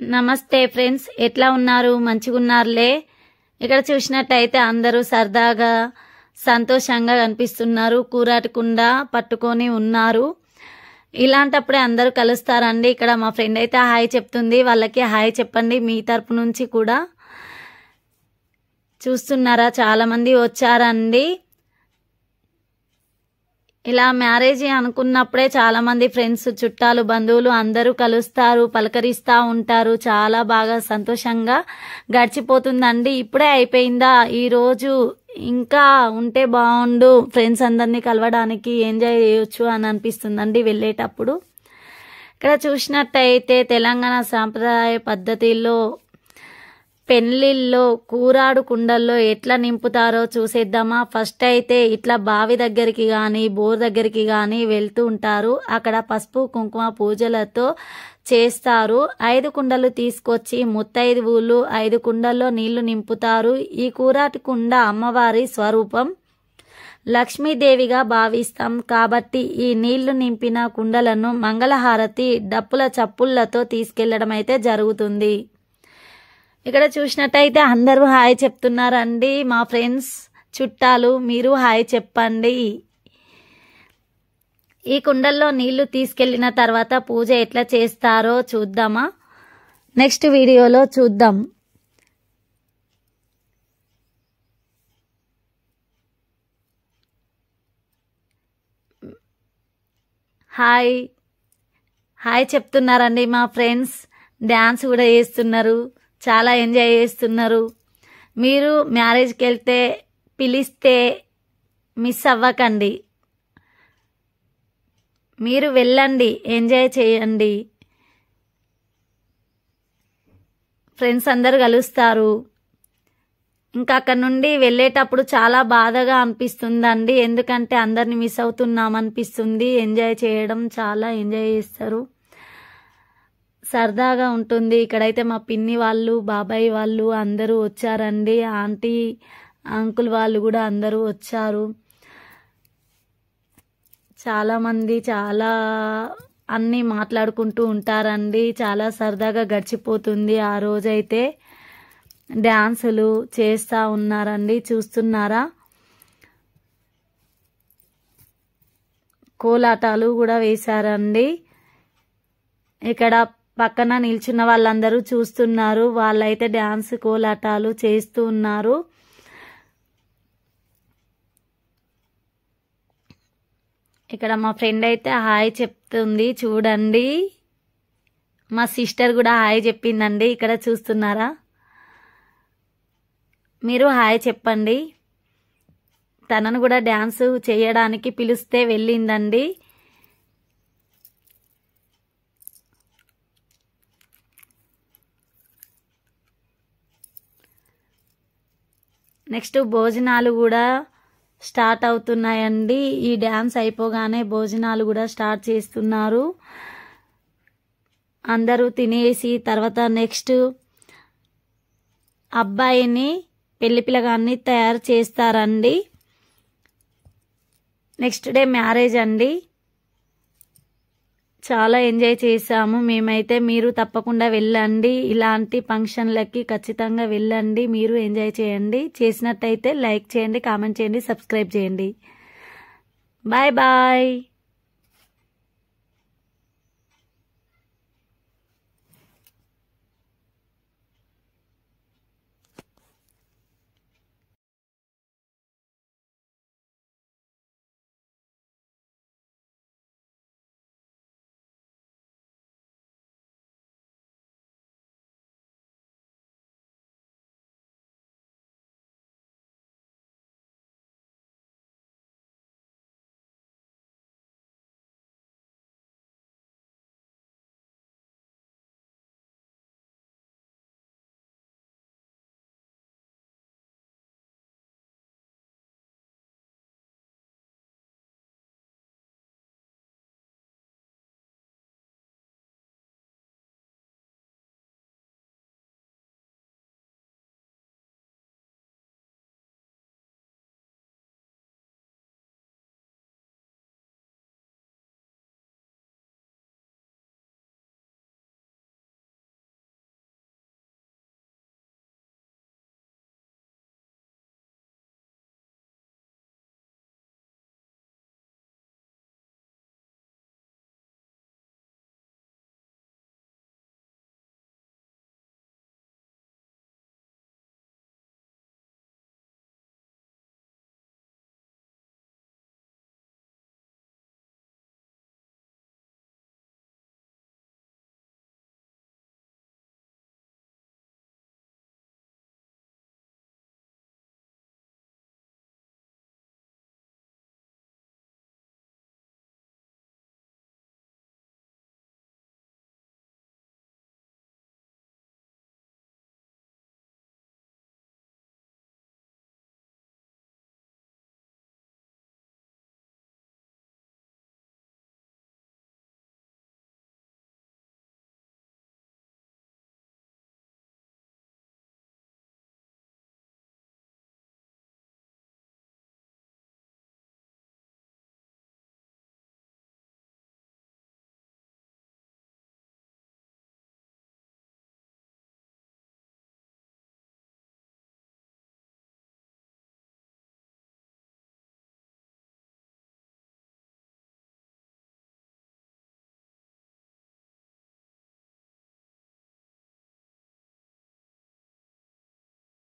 నమస్తే ఫ్రెండ్స్, ఎట్లా ఉన్నారు? మంచిగా ఉన్నారులే. ఇక్కడ చూసినట్టయితే అందరూ సరదాగా సంతోషంగా కనిపిస్తున్నారు. కూరాటి కుండ పట్టుకొని ఉన్నారు. ఇలాంటప్పుడే అందరూ కలుస్తారండి. ఇక్కడ మా ఫ్రెండ్ అయితే హాయ్ చెప్తుంది. వాళ్ళకి హాయ్ చెప్పండి మీ తరపు నుంచి కూడా. చూస్తున్నారా, చాలా మంది వచ్చారండి. ఇలా మ్యారేజ్ అనుకున్నప్పుడే చాలా మంది ఫ్రెండ్స్, చుట్టాలు, బంధువులు అందరూ కలుస్తారు, పలకరిస్తూ ఉంటారు. చాలా బాగా సంతోషంగా గడిచిపోతుందండి. ఇప్పుడే అయిపోయిందా? ఈరోజు ఇంకా ఉంటే బాగుండు, ఫ్రెండ్స్ అందరినీ కలవడానికి ఎంజాయ్ చేయొచ్చు అని అనిపిస్తుందండి వెళ్ళేటప్పుడు. ఇక్కడ చూసినట్టయితే తెలంగాణ సాంప్రదాయ పద్ధతిలో పెళ్ళిళ్ళలో కూరాడు కుండల్లో ఎట్లా నింపుతారో చూసేద్దామా. ఫస్ట్ అయితే ఇట్లా బావి దగ్గరికి కానీ బోర్ దగ్గరికి కానీ వెళ్తూ ఉంటారు. అక్కడ పసుపు కుంకుమ పూజలతో చేస్తారు. 5 కుండలు తీసుకొచ్చి ముత్తైదువులు 5 కుండల్లో నీళ్లు నింపుతారు. ఈ కూరాటి కుండ అమ్మవారి స్వరూపం, లక్ష్మీదేవిగా భావిస్తాం కాబట్టి ఈ నీళ్లు నింపిన కుండలను మంగళహారతి డప్పుల చప్పుళ్లతో తీసుకెళ్లడం అయితే జరుగుతుంది. ఇక్కడ చూసినట్టయితే అందరూ హాయ్ చెప్తున్నారండి. మా ఫ్రెండ్స్, చుట్టాలు, మీరు హాయ్ చెప్పండి. ఈ కుండల్లో నీళ్లు తీసుకెళ్లిన తర్వాత పూజ ఎట్లా చేస్తారో చూద్దామా, నెక్స్ట్ వీడియోలో చూద్దాం. హాయ్ హాయ్ చెప్తున్నారండి మా ఫ్రెండ్స్. డ్యాన్స్ కూడా చేస్తున్నారు, చాలా ఎంజాయ్ చేస్తున్నారు. మీరు మ్యారేజ్కి వెళ్తే పిలిస్తే మిస్ అవ్వకండి, మీరు వెళ్ళండి, ఎంజాయ్ చేయండి. ఫ్రెండ్స్ అందరు కలుస్తారు. ఇంకా అక్కడ నుండి వెళ్ళేటప్పుడు చాలా బాధగా అనిపిస్తుందండి. ఎందుకంటే అందరిని మిస్ అవుతున్నాం అనిపిస్తుంది. ఎంజాయ్ చేయడం, చాలా ఎంజాయ్ చేస్తారు, సరదాగా ఉంటుంది. ఇక్కడైతే మా పిన్ని వాళ్ళు, బాబాయ్ వాళ్ళు అందరూ వచ్చారండి. ఆంటీ, అంకుల్ వాళ్ళు కూడా అందరూ వచ్చారు. చాలామంది చాలా అన్నీ మాట్లాడుకుంటూ ఉంటారండి. చాలా సరదాగా గడిచిపోతుంది. ఆ రోజైతే డ్యాన్సులు చేస్తూ ఉన్నారండి. చూస్తున్నారా, కోలాటాలు కూడా వేశారండి. ఇక్కడ పక్కన నిల్చున్న వాళ్ళందరూ చూస్తున్నారు. వాళ్ళైతే డ్యాన్స్, కోలాటాలు చేస్తూ ఉన్నారు. ఇక్కడ మా ఫ్రెండ్ అయితే హాయ్ చెప్తుంది చూడండి. మా సిస్టర్ కూడా హాయ్ చెప్పిందండి. ఇక్కడ చూస్తున్నారా, మీరు హాయ్ చెప్పండి. తనను కూడా డ్యాన్స్ చేయడానికి పిలిస్తే వెళ్ళిందండి. నెక్స్ట్ భోజనాలు కూడా స్టార్ట్ అవుతున్నాయండి. ఈ డ్యాన్స్ అయిపోగానే భోజనాలు కూడా స్టార్ట్ చేస్తున్నారు. అందరూ తినేసి తర్వాత నెక్స్ట్ అబ్బాయిని, పెళ్లి పిల్లగాన్ని తయారు చేస్తారండి. నెక్స్ట్ డే మ్యారేజ్ అండి. చాలా ఎంజాయ్ చేసాము మేమైతే. మీరు తప్పకుండా వెళ్ళండి, ఇలాంటి ఫంక్షన్లకి ఖచ్చితంగా వెళ్ళండి. మీరు ఎంజాయ్ చేయండి. చేసినట్టయితే లైక్ చేయండి, కామెంట్ చేయండి, సబ్స్క్రైబ్ చేయండి. Bye bye.